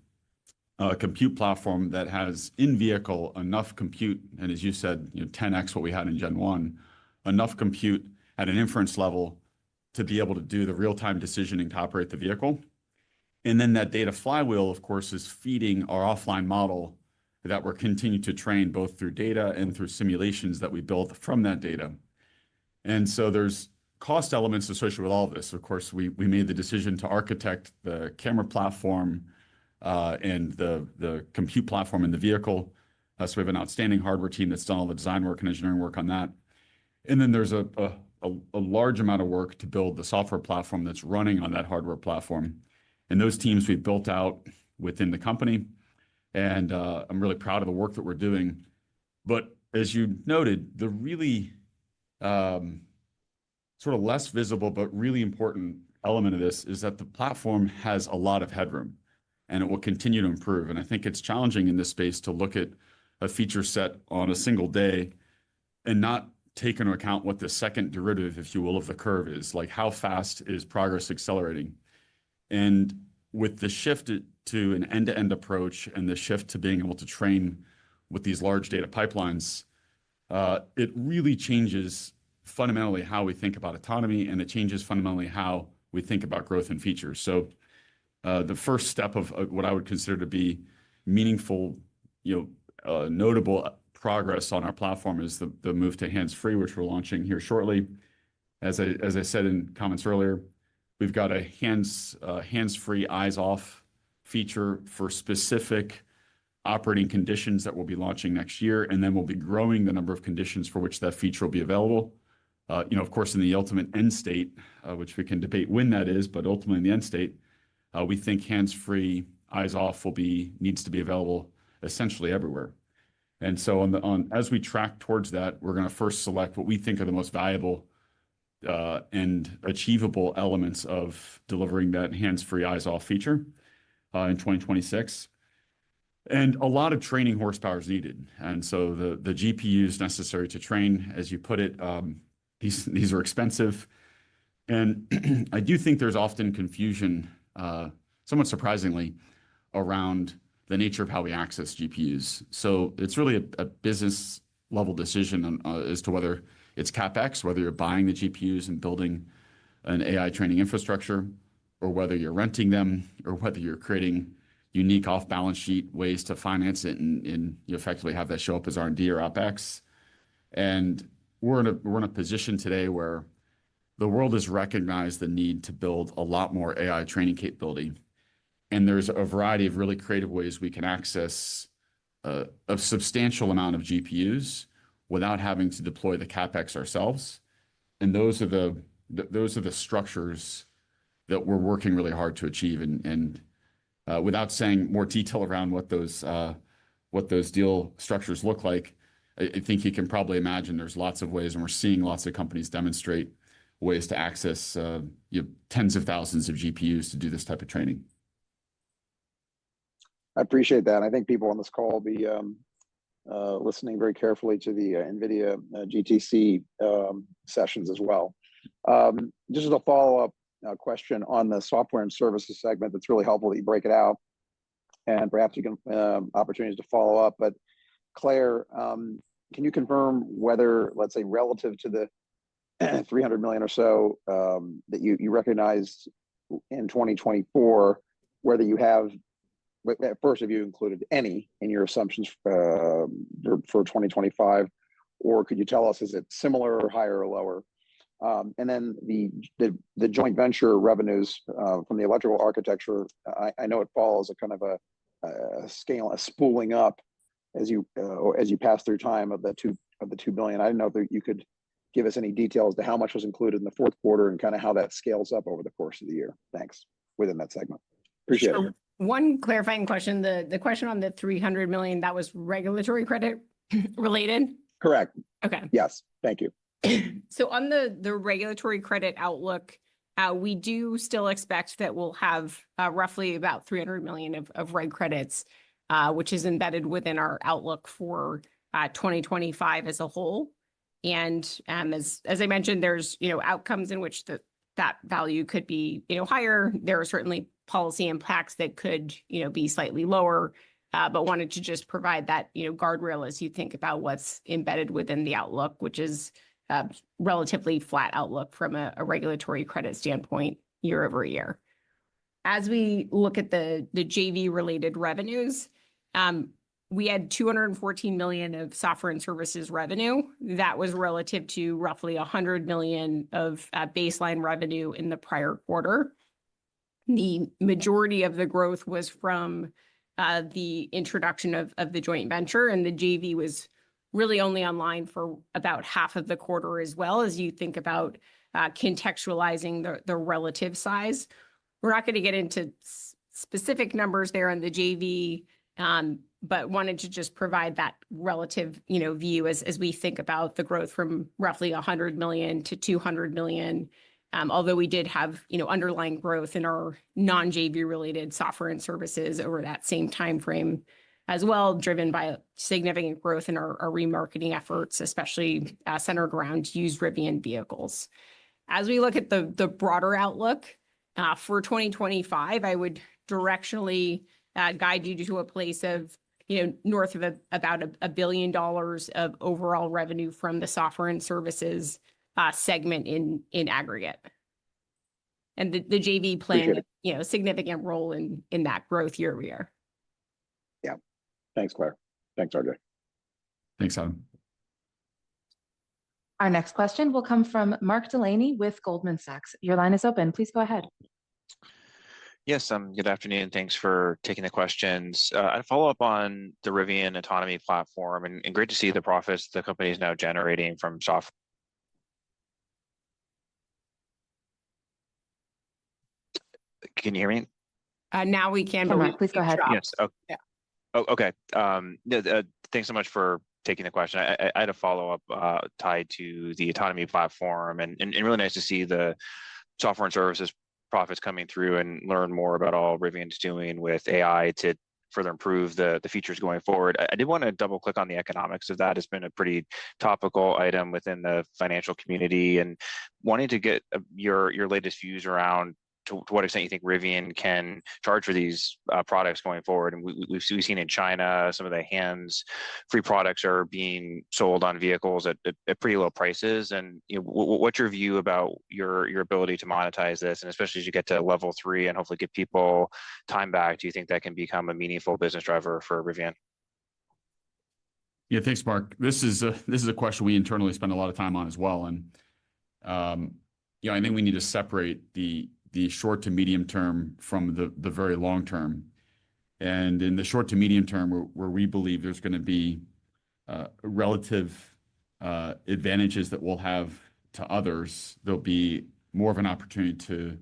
a compute platform that has in-vehicle enough compute, and as you said, 10x what we had in Gen 1, enough compute at an inference level to be able to do the real-time decisioning to operate the vehicle. And then that data flywheel, of course, is feeding our offline model that we're continuing to train both through data and through simulations that we built from that data. And so there's cost elements associated with all of this. Of course, we made the decision to architect the camera platform and the compute platform in the vehicle. So we have an outstanding hardware team that's done all the design work and engineering work on that. And then there's a large amount of work to build the software platform that's running on that hardware platform. And those teams we've built out within the company. And I'm really proud of the work that we're doing. But as you noted, the really sort of less visible but really important element of this is that the platform has a lot of headroom, and it will continue to improve. And I think it's challenging in this space to look at a feature set on a single day and not take into account what the second derivative, if you will, of the curve is. Like, how fast is progress accelerating? And with the shift to an end-to-end approach and the shift to being able to train with these large data pipelines, it really changes fundamentally how we think about autonomy, and it changes fundamentally how we think about growth and features. So the first step of what I would consider to be meaningful, notable progress on our platform is the move to hands-free, which we're launching here shortly. As I said in comments earlier, we've got a hands-free, eyes-off feature for specific operating conditions that we'll be launching next year, and then we'll be growing the number of conditions for which that feature will be available. Of course, in the ultimate end state, which we can debate when that is, but ultimately in the end state, we think hands-free, eyes-off needs to be available essentially everywhere. And so as we track towards that, we're going to first select what we think are the most valuable and achievable elements of delivering that hands-free, eyes-off feature in 2026. And a lot of training horsepower is needed. And so the GPUs necessary to train, as you put it, these are expensive. And I do think there's often confusion, somewhat surprisingly, around the nature of how we access GPUs. So it's really a business level decision as to whether it's CapEx, whether you're buying the GPUs and building an AI training infrastructure, or whether you're renting them, or whether you're creating unique off-balance sheet ways to finance it and you effectively have that show up as R&D or OpEx. And we're in a position today where the world has recognized the need to build a lot more AI training capability. And there's a variety of really creative ways we can access a substantial amount of GPUs without having to deploy the CapEx ourselves. And those are the structures that we're working really hard to achieve. And without saying more detail around what those deal structures look like, I think you can probably imagine there's lots of ways, and we're seeing lots of companies demonstrate ways to access tens of thousands of GPUs to do this type of training. I appreciate that. I think people on this call will be listening very carefully to the NVIDIA GTC sessions as well. Just as a follow-up question on the software and services segment, that's really helpful that you break it out, and perhaps you can opportunities to follow up. But Claire, can you confirm whether, let's say, relative to the 300 million or so that you recognized in 2024, whether you have, at first, have you included any in your assumptions for 2025, or could you tell us, is it similar or higher or lower? And then the joint venture revenues from the electrical architecture, I know it follows a kind of a scale, a spooling up as you pass through time of the 2 billion. I didn't know if you could give us any details to how much was included in the fourth quarter and kind of how that scales up over the course of the year. Thanks. Within that segment. Appreciate it. One clarifying question, the question on the 300 million, that was regulatory credit related? Correct. Okay. Yes. Thank you. So on the regulatory credit outlook, we do still expect that we'll have roughly about 300 million of reg credits, which is embedded within our outlook for 2025 as a whole. And as I mentioned, there's outcomes in which that value could be higher. There are certainly policy impacts that could be slightly lower, but wanted to just provide that guardrail as you think about what's embedded within the outlook, which is relatively flat outlook from a regulatory credit standpoint year over year. As we look at the JV related revenues, we had 214 million of software and services revenue. That was relative to roughly 100 million of baseline revenue in the prior quarter. The majority of the growth was from the introduction of the joint venture, and the JV was really only online for about half of the quarter as well, as you think about contextualizing the relative size. We're not going to get into specific numbers there on the JV, but wanted to just provide that relative view as we think about the growth from roughly 100 million to 200 million. Although we did have underlying growth in our non-JV related software and services over that same time frame as well, driven by significant growth in our remarketing efforts, especially centered around used Rivian vehicles. As we look at the broader outlook for 2025, I would directionally guide you to a place of north of about $1 billion of overall revenue from the software and services segment in aggregate, and the JV playing a significant role in that growth year over year. Yeah. Thanks, Claire. Thanks, RJ. Thanks, Adam. Our next question will come from Mark Delaney with Goldman Sachs. Your line is open. Please go ahead. Yes, good afternoon. Thanks for taking the questions. I'd follow up on the Rivian autonomy platform, and great to see the profits the company is now generating from software. Can you hear me? Now we can. Mark, please go ahead. Yes. Okay. Yeah. Oh, okay. Thanks so much for taking the question. I had a follow-up tied to the autonomy platform, and really nice to see the software and services profits coming through and learn more about all Rivian's doing with AI to further improve the features going forward. I did want to double click on the economics of that. It's been a pretty topical item within the financial community, and wanting to get your latest views around to what extent you think Rivian can charge for these products going forward. And we've seen in China, some of the hands-free products are being sold on vehicles at pretty low prices. And what's your view about your ability to monetize this? And especially as you get to level 3 and hopefully get people time back, do you think that can become a meaningful business driver for Rivian? Yeah, thanks, Mark. This is a question we internally spend a lot of time on as well. And I think we need to separate the short to medium term from the very long term. And in the short to medium term, where we believe there's going to be relative advantages that we'll have to others, there'll be more of an opportunity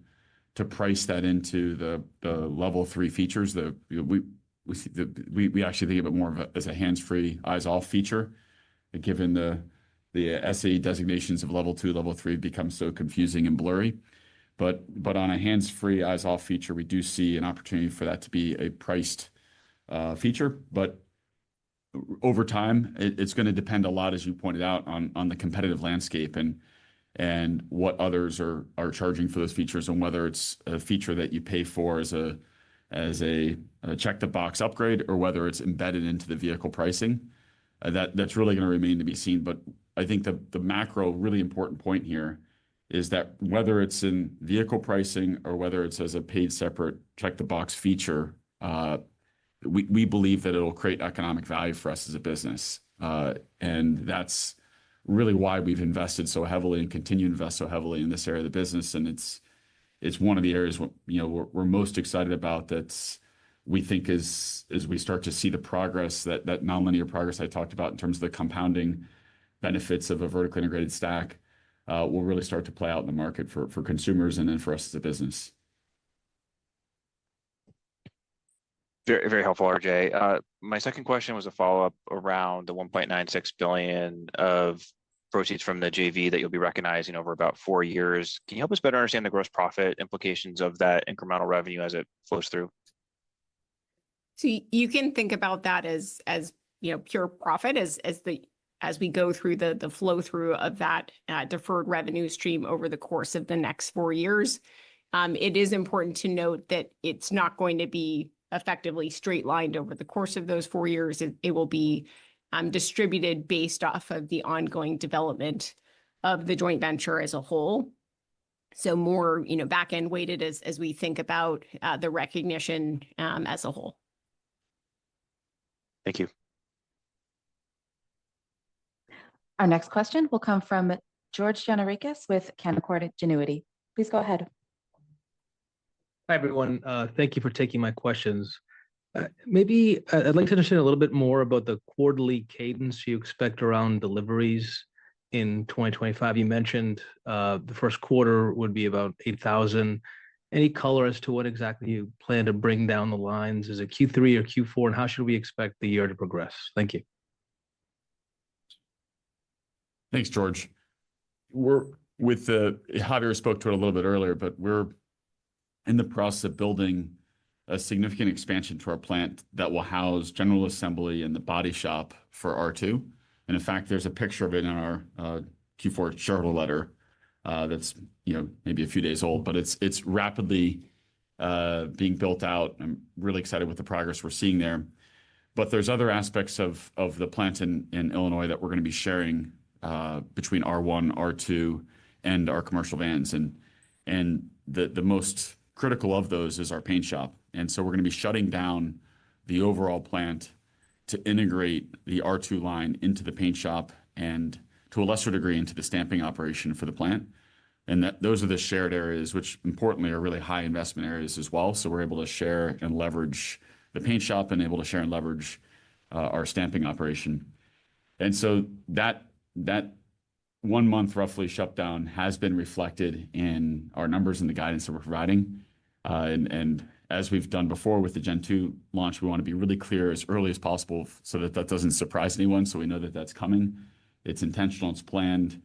to price that into the level 3 features. We actually think of it more as a hands-free, eyes-off feature, given the SAE designations of level 2, level 3 become so confusing and blurry. But on a hands-free, eyes-off feature, we do see an opportunity for that to be a priced feature. But over time, it's going to depend a lot, as you pointed out, on the competitive landscape and what others are charging for those features, and whether it's a feature that you pay for as a check-the-box upgrade, or whether it's embedded into the vehicle pricing. That's really going to remain to be seen. But I think the macro, really important point here is that whether it's in vehicle pricing or whether it's as a paid separate check-the-box feature, we believe that it'll create economic value for us as a business. And that's really why we've invested so heavily and continue to invest so heavily in this area of the business. And it's one of the areas we're most excited about, that's we think as we start to see the progress, that nonlinear progress I talked about in terms of the compounding benefits of a vertically integrated stack, will really start to play out in the market for consumers and then for us as a business. Very, very helpful, RJ. My second question was a follow-up around the $1.96 billion of proceeds from the JV that you'll be recognizing over about 4 years. Can you help us better understand the gross profit implications of that incremental revenue as it flows through? So you can think about that as pure profit as we go through the flow through of that deferred revenue stream over the course of the next 4 years. It is important to note that it's not going to be effectively straight lined over the course of those 4 years. It will be distributed based off of the ongoing development of the joint venture as a whole. So more, back end weighted as we think about the recognition as a whole. Thank you. Our next question will come from George Gianarikas with Canaccord Genuity. Please go ahead. Hi, everyone. Thank you for taking my questions. Maybe I'd like to understand a little bit more about the quarterly cadence you expect around deliveries in 2025. You mentioned the first quarter would be about 8,000. Any color as to what exactly you plan to bring down the lines? Is it Q3 or Q4? And how should we expect the year to progress? Thank you. Thanks, George. Javier spoke to it a little bit earlier, but we're in the process of building a significant expansion to our plant that will house general assembly and the body shop for R2. And in fact, there's a picture of it in our Q4 shareholder letter that's maybe a few days old, but it's rapidly being built out. I'm really excited with the progress we're seeing there. But there's other aspects of the plant in Illinois that we're going to be sharing between R1, R2, and our commercial vans. And the most critical of those is our paint shop. And so we're going to be shutting down the overall plant to integrate the R2 line into the paint shop and to a lesser degree into the stamping operation for the plant. And those are the shared areas, which importantly are really high investment areas as well. So we're able to share and leverage the paint shop and able to share and leverage our stamping operation. And so that 1 month roughly shutdown has been reflected in our numbers and the guidance that we're providing. And as we've done before with the Gen 2 launch, we want to be really clear as early as possible so that doesn't surprise anyone. So we know that that's coming. It's intentional. It's planned.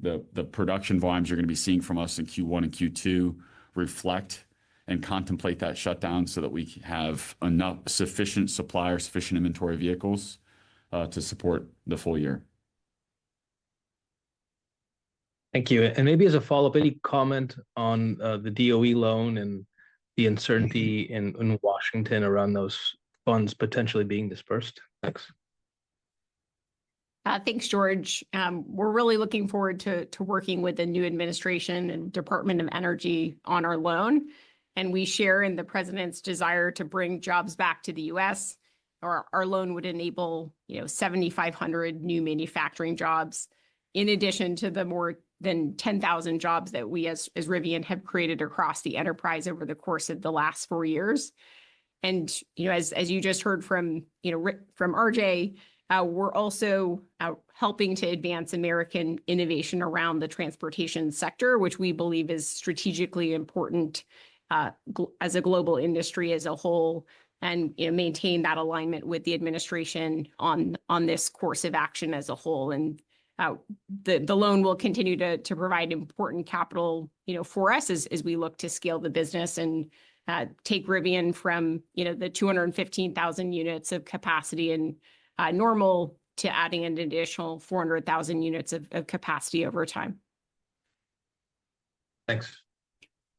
The production volumes you're going to be seeing from us in Q1 and Q2 reflect and contemplate that shutdown so that we have enough sufficient supply or sufficient inventory of vehicles to support the full year. Thank you. And maybe as a follow-up, any comment on the DOE loan and the uncertainty in Washington around those funds potentially being dispersed? Thanks. Thanks, George. We're really looking forward to working with the new administration and Department of Energy on our loan. And we share in the president's desire to bring jobs back to the U.S. Our loan would enable 7,500 new manufacturing jobs, in addition to the more than 10,000 jobs that we as Rivian have created across the enterprise over the course of the last 4 years. And as you just heard from RJ, we're also helping to advance American innovation around the transportation sector, which we believe is strategically important as a global industry as a whole, and maintain that alignment with the administration on this course of action as a whole. And the loan will continue to provide important capital, for us as we look to scale the business and take Rivian from the 215,000 units of capacity and normal to adding an additional 400,000 units of capacity over time. Thanks.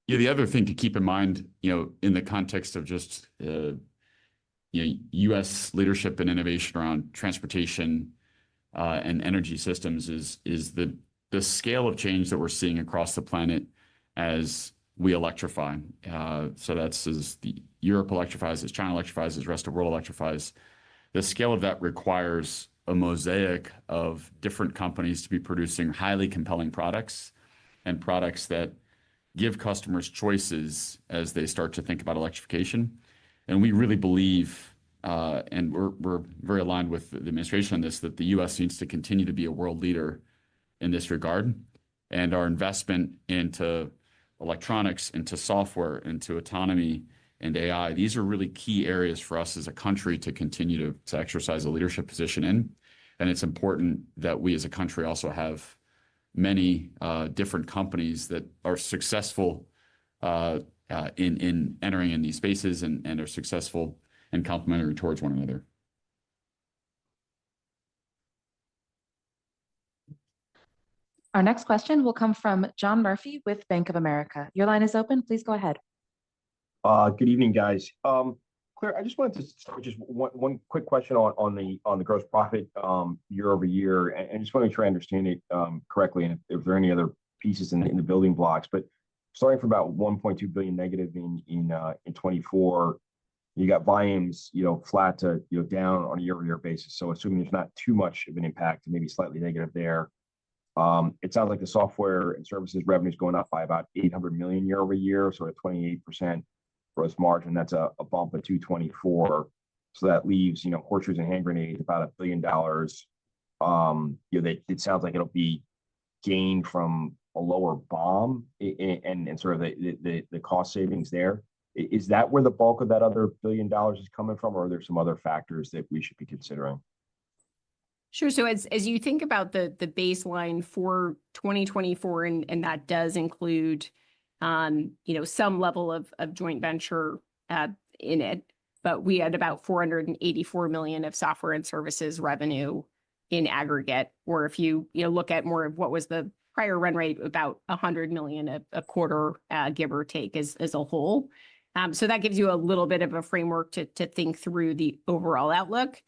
Yeah, the other thing to keep in mind, in the context of just U.S. leadership and innovation around transportation and energy systems is the scale of change that we're seeing across the planet as we electrify. So that's as Europe electrifies, as China electrifies, as the rest of the world electrifies. The scale of that requires a mosaic of different companies to be producing highly compelling products and products that give customers choices as they start to think about electrification. And we really believe, and we're very aligned with the administration on this, that the U.S. needs to continue to be a world leader in this regard. And our investment into electronics, into software, into autonomy, and AI, these are really key areas for us as a country to continue to exercise a leadership position in. And it's important that we as a country also have many different companies that are successful in entering in these spaces and are successful and complementary towards one another. Our next question will come from John Murphy with Bank of America. Your line is open. Please go ahead. Good evening, guys. Claire, I just wanted to start with just one quick question on the gross profit year over year, and just want to make sure I understand it correctly, and if there are any other pieces in the building blocks. But starting from about 1.2 billion negative in 24, you got volumes flat to down on a year over year basis. So assuming there's not too much of an impact, maybe slightly negative there. It sounds like the software and services revenue is going up by about 800 million year over year, sort of 28% gross margin. That's a bump of 224. So that leaves, horseshoes and hand grenades about $1 billion. It sounds like it'll be gained from a lower BOM and sort of the cost savings there. Is that where the bulk of that other $1 billion is coming from, or are there some other factors that we should be considering? Sure. So as you think about the baseline for 2024, and that does include some level of joint venture in it, but we had about 484 million of software and services revenue in aggregate, or if you look at more of what was the prior run rate, about 100 million a quarter, give or take, as a whole. So that gives you a little bit of a framework to think through the overall outlook.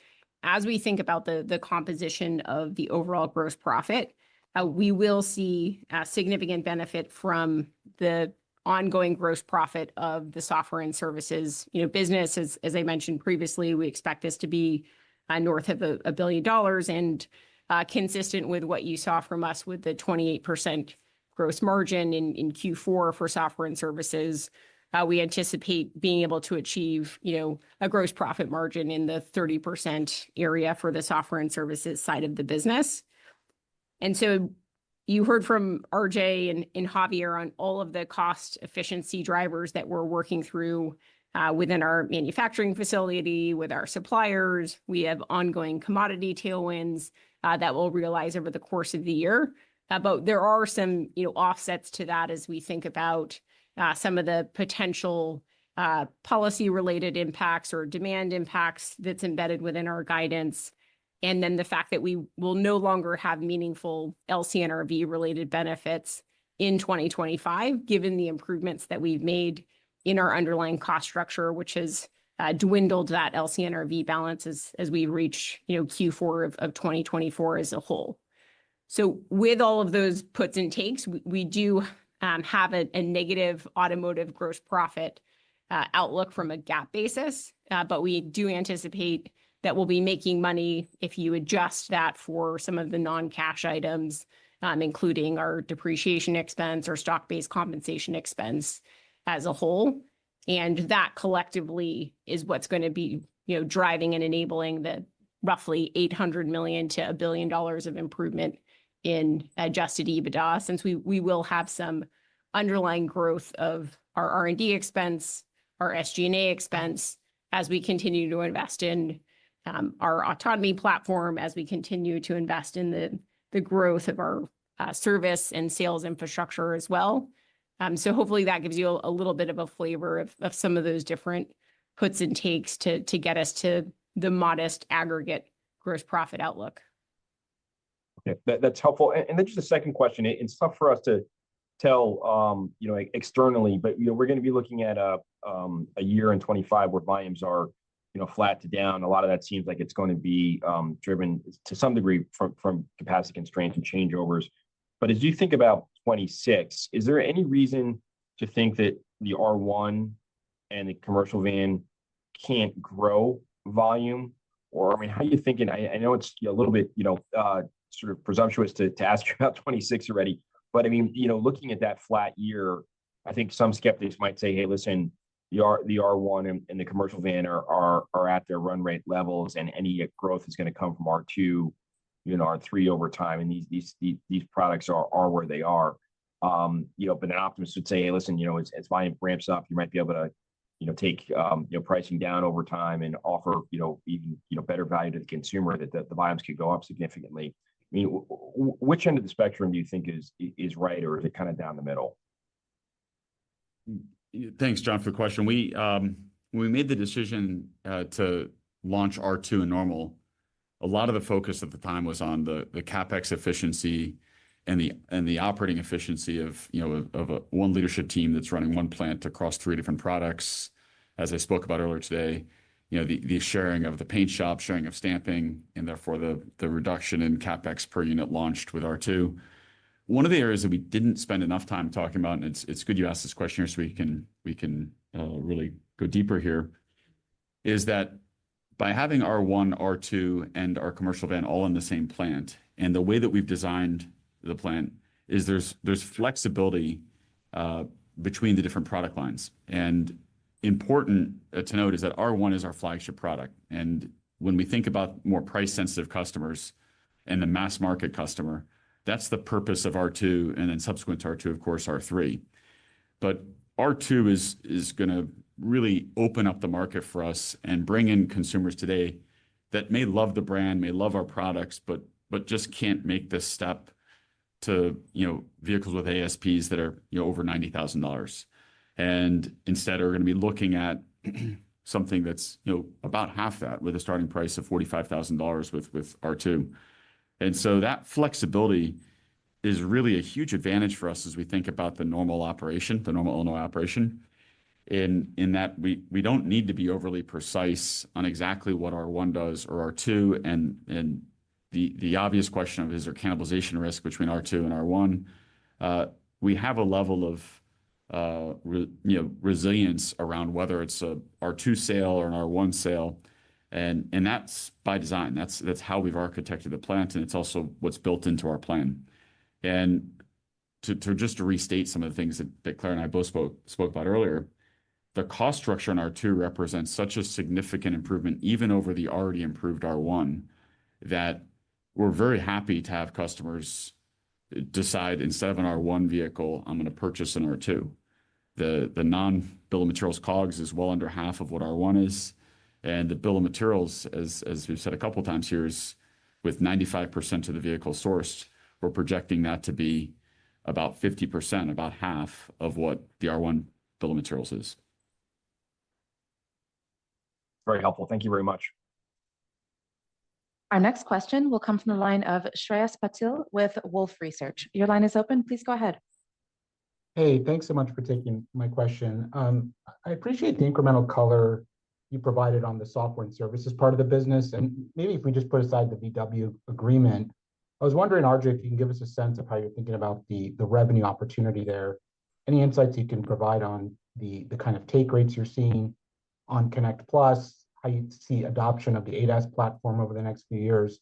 As we think about the composition of the overall gross profit, we will see a significant benefit from the ongoing gross profit of the software and services business. As I mentioned previously, we expect this to be north of $1 billion, and consistent with what you saw from us with the 28% gross margin in Q4 for software and services. We anticipate being able to achieve, a gross profit margin in the 30% area for the software and services side of the business. And so you heard from RJ and Javier on all of the cost efficiency drivers that we're working through within our manufacturing facility, with our suppliers. We have ongoing commodity tailwinds that we'll realize over the course of the year. But there are some, offsets to that as we think about some of the potential policy-related impacts or demand impacts that's embedded within our guidance. And then the fact that we will no longer have meaningful LCNRV-related benefits in 2025, given the improvements that we've made in our underlying cost structure, which has dwindled that LCNRV balance as we reach, Q4 of 2024 as a whole. So with all of those puts and takes, we do have a negative automotive gross profit outlook from a GAAP basis, but we do anticipate that we'll be making money if you adjust that for some of the non-cash items, including our depreciation expense or stock-based compensation expense as a whole. And that collectively is what's going to be, driving and enabling the roughly $800 million to $1 billion of improvement in adjusted EBITDA, since we will have some underlying growth of our R&D expense, our SG&A expense, as we continue to invest in our autonomy platform, as we continue to invest in the growth of our service and sales infrastructure as well. So hopefully that gives you a little bit of a flavor of some of those different puts and takes to get us to the modest aggregate gross profit outlook. Okay, that's helpful. And then just a second question. It's tough for us to tell, externally, but we're going to be looking at a year in 25 where volumes are, flat to down. A lot of that seems like it's going to be driven to some degree from capacity constraints and changeovers. But as you think about 26, is there any reason to think that the R1 and the commercial van can't grow volume? Or, I mean, how are you thinking? I know it's a little bit, sort of presumptuous to ask you about 26 already. But I mean, looking at that flat year, I think some skeptics might say, hey, listen, the R1 and the commercial van are at their run rate levels, and any growth is going to come from R2, R3 over time. And these products are where they are. But an optimist would say, hey, listen, as volume ramps up, you might be able to, take, pricing down over time and offer, even, better value to the consumer, that the volumes could go up significantly. I mean, which end of the spectrum do you think is right, or is it kind of down the middle? Thanks, John, for the question. When we made the decision to launch R2 and normal, a lot of the focus at the time was on the CapEx efficiency and the operating efficiency of one leadership team that's running one plant across 3 different products. As I spoke about earlier today, the sharing of the paint shop, sharing of stamping, and therefore the reduction in CapEx per unit launched with R2. One of the areas that we didn't spend enough time talking about, and it's good you asked this question here so we can really go deeper here, is that by having R1, R2, and our commercial van all in the same plant, and the way that we've designed the plant is there's flexibility between the different product lines. And important to note is that R1 is our flagship product. And when we think about more price-sensitive customers and the mass market customer, that's the purpose of R2, and then subsequent to R2, of course, R3. But R2 is going to really open up the market for us and bring in consumers today that may love the brand, may love our products, but just can't make this step to vehicles with ASPs that are over $90,000, and instead are going to be looking at something that's about half that, with a starting price of $45,000 with R2. And so that flexibility is really a huge advantage for us as we think about the normal operation, the normal Illinois operation, in that we don't need to be overly precise on exactly what R1 does or R2, and the obvious question of, is there cannibalization risk between R2 and R1? We have a level of resilience around whether it's a R2 sale or an R1 sale, and that's by design. That's how we've architected the plant, and it's also what's built into our plan. And to just to restate some of the things that Claire and I both spoke about earlier, the cost structure on R2 represents such a significant improvement, even over the already improved R1, that we're very happy to have customers decide, instead of an R1 vehicle, I'm going to purchase an R2. The non-bill of materials COGS is well under half of what R1 is. And the bill of materials, as we've said a couple of times here, is with 95% of the vehicle sourced, we're projecting that to be about 50%, about half of what the R1 bill of materials is. Very helpful. Thank you very much. Our next question will come from the line of Shreyas Patil with Wolfe Research. Your line is open. Please go ahead. Hey, thanks so much for taking my question. I appreciate the incremental color you provided on the software and services part of the business. And maybe if we just put aside the VW agreement, I was wondering, RJ, if you can give us a sense of how you're thinking about the revenue opportunity there. Any insights you can provide on the kind of take rates you're seeing on Connect Plus, how you see adoption of the ADAS platform over the next few years,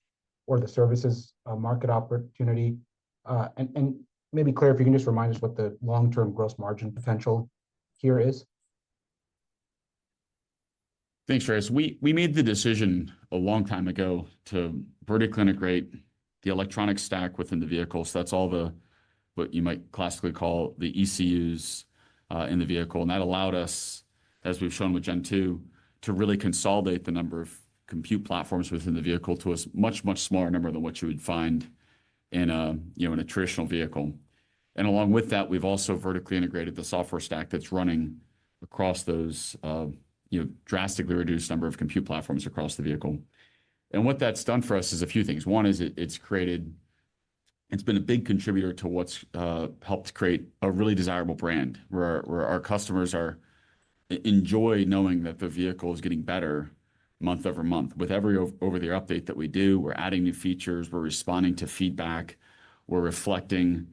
or the services market opportunity. And maybe, Claire, if you can just remind us what the long-term gross margin potential here is. Thanks, Shreyas. We made the decision a long time ago to vertically integrate the electronic stack within the vehicle. So that's all what you might classically call the ECUs in the vehicle. And that allowed us, as we've shown with Gen 2, to really consolidate the number of compute platforms within the vehicle to a much, much smaller number than what you would find in a traditional vehicle. And along with that, we've also vertically integrated the software stack that's running across those drastically reduced number of compute platforms across the vehicle. And what that's done for us is a few things. One is it's been a big contributor to what's helped create a really desirable brand where our customers enjoy knowing that the vehicle is getting better month over month. With every over-the-air update that we do, we're adding new features, we're responding to feedback, we're reflecting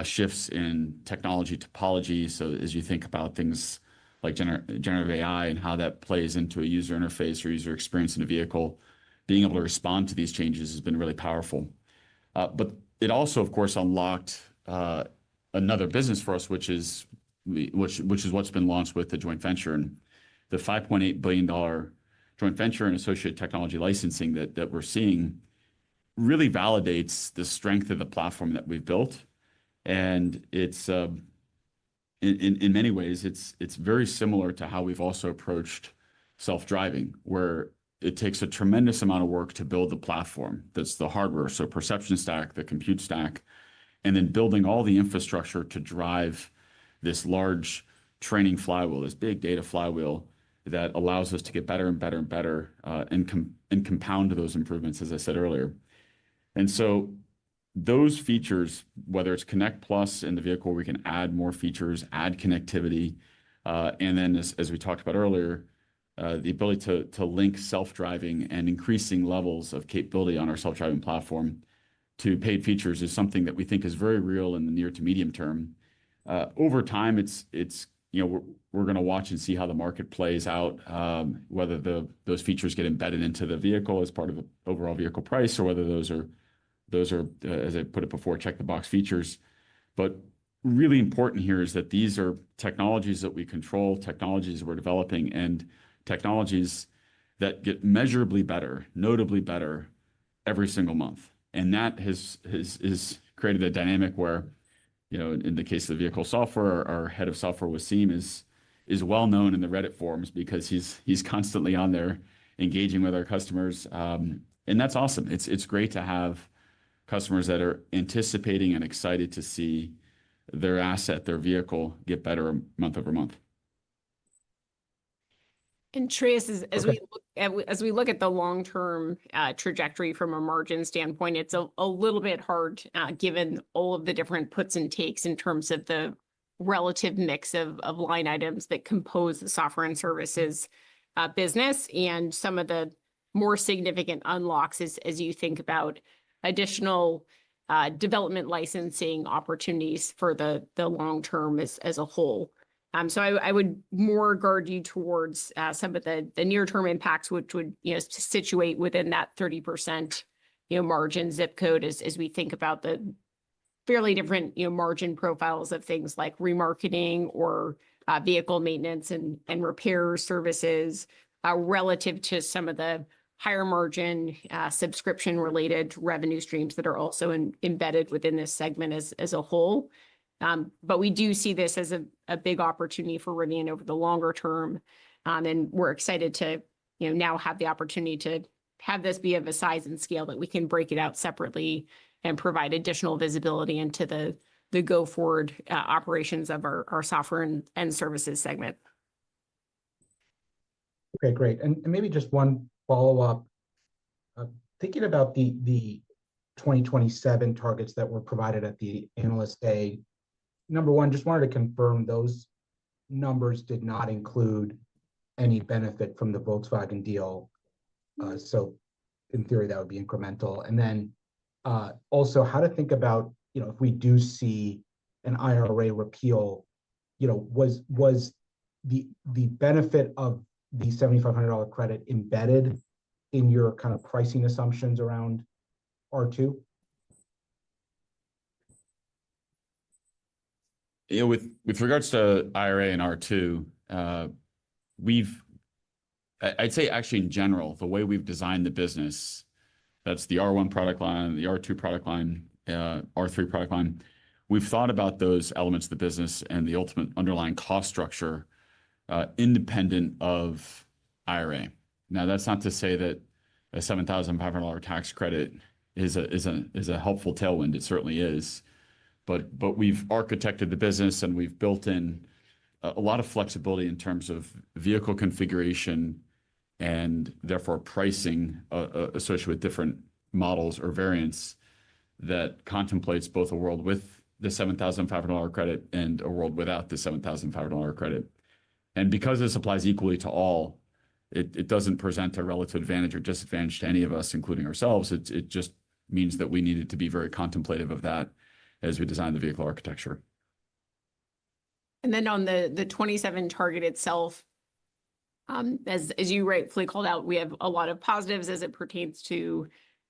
shifts in technology topology. So as you think about things like generative AI and how that plays into a user interface or user experience in a vehicle, being able to respond to these changes has been really powerful. But it also, of course, unlocked another business for us, which is what's been launched with the joint venture. And the $5.8 billion joint venture and associated technology licensing that we're seeing really validates the strength of the platform that we've built. And it's in many ways, it's very similar to how we've also approached self-driving, where it takes a tremendous amount of work to build the platform. That's the hardware, so perception stack, the compute stack, and then building all the infrastructure to drive this large training flywheel, this big data flywheel that allows us to get better and better and better and compound those improvements, as I said earlier. And so those features, whether it's Connect Plus in the vehicle, where we can add more features, add connectivity, and then as we talked about earlier, the ability to link self-driving and increasing levels of capability on our self-driving platform to paid features is something that we think is very real in the near to medium term. Over time, we're going to watch and see how the market plays out, whether those features get embedded into the vehicle as part of the overall vehicle price, or whether those are, as I put it before, check the box features. But really important here is that these are technologies that we control, technologies we're developing, and technologies that get measurably better, notably better every single month. And that has created a dynamic where, in the case of the vehicle software, our head of software, Wasim, is well known in the Reddit forums because he's constantly on there engaging with our customers. And that's awesome. It's great to have customers that are anticipating and excited to see their asset, their vehicle, get better month over month. And Shreyas, as we look at the long-term trajectory from a margin standpoint, it's a little bit hard given all of the different puts and takes in terms of the relative mix of line items that compose the software and services business, and some of the more significant unlocks as you think about additional development licensing opportunities for the long term as a whole. So I would more guard you towards some of the near term impacts, which would situate within that 30% margin zip code as we think about the fairly different margin profiles of things like remarketing or vehicle maintenance and repair services relative to some of the higher margin subscription related revenue streams that are also embedded within this segment as a whole. But we do see this as a big opportunity for Rivian over the longer term. And we're excited to now have the opportunity to have this be of a size and scale that we can break it out separately and provide additional visibility into the the go-forward operations of our software and services segment. Okay, great. And maybe just one follow-up. Thinking about the 2027 targets that were provided at the Analyst Day, number one, just wanted to confirm those numbers did not include any benefit from the Volkswagen deal. So in theory, that would be incremental. And then also how to think about, if we do see an IRA repeal, was the benefit of the $7,500 credit embedded in your kind of pricing assumptions around R2? With regards to IRA and R2, I'd say actually in general, the way we've designed the business, that's the R1 product line, the R2 product line, R3 product line, we've thought about those elements of the business and the ultimate underlying cost structure independent of IRA. Now, that's not to say that a $7,500 tax credit is a helpful tailwind. It certainly is. But we've architected the business and we've built in a lot of flexibility in terms of vehicle configuration and therefore pricing associated with different models or variants that contemplates both a world with the $7,500 credit and a world without the $7,500 credit. And because this applies equally to all, it doesn't present a relative advantage or disadvantage to any of us, including ourselves. It just means that we needed to be very contemplative of that as we design the vehicle architecture. And then on the 27 target itself, as you rightfully called out, we have a lot of positives as it pertains to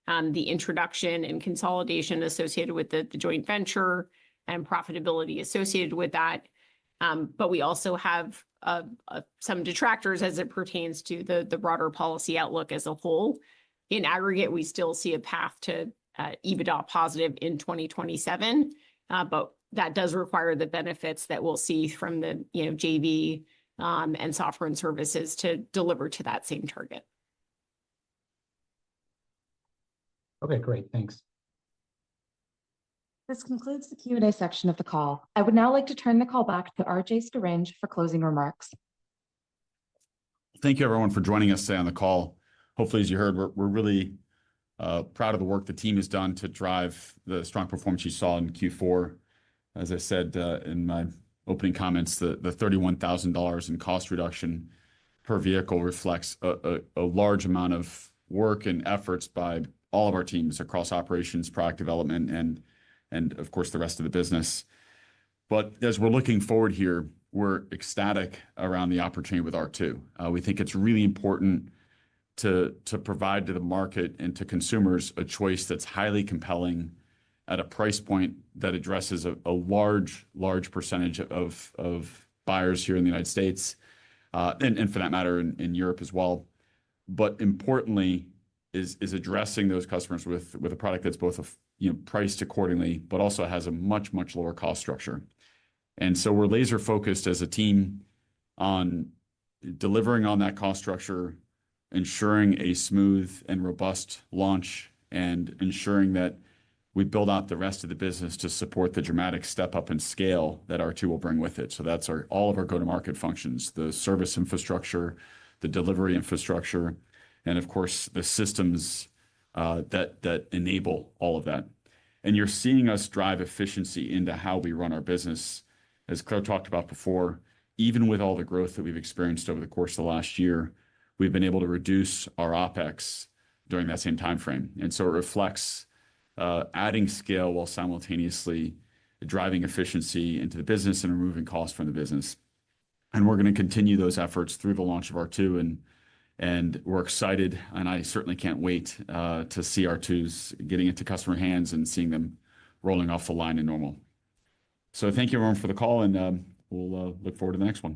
the introduction and consolidation associated with the joint venture and profitability associated with that. But we also have some detractors as it pertains to the broader policy outlook as a whole. In aggregate, we still see a path to EBITDA positive in 2027, but that does require the benefits that we'll see from the JV and software and services to deliver to that same target. Okay, great. Thanks. This concludes the Q&A section of the call. I would now like to turn the call back to RJ Scaringe for closing remarks. Thank you, everyone, for joining us today on the call. Hopefully, as you heard, we're really proud of the work the team has done to drive the strong performance you saw in Q4. As I said in my opening comments, the $31,000 in cost reduction per vehicle reflects a large amount of work and efforts by all of our teams across operations, product development, and of course, the rest of the business. But as we're looking forward here, we're ecstatic around the opportunity with R2. We think it's really important to provide to the market and to consumers a choice that's highly compelling at a price point that addresses a large percentage of buyers here in the United States, and for that matter, in Europe as well. But importantly, is addressing those customers with a product that's both priced accordingly, but also has a much lower cost structure. And so we're laser focused as a team on delivering on that cost structure, ensuring a smooth and robust launch, and ensuring that we build out the rest of the business to support the dramatic step up in scale that R2 will bring with it. So that's all of our go-to-market functions, the service infrastructure, the delivery infrastructure, and of course, the systems that enable all of that. And you're seeing us drive efficiency into how we run our business. As Claire talked about before, even with all the growth that we've experienced over the course of the last year, we've been able to reduce our OpEx during that same time frame. And so it reflects adding scale while simultaneously driving efficiency into the business and removing costs from the business. And we're going to continue those efforts through the launch of R2, and we're excited, and I certainly can't wait to see R2s getting into customer hands and seeing them rolling off the line in normal. So thank you, everyone, for the call, and we'll look forward to the next one.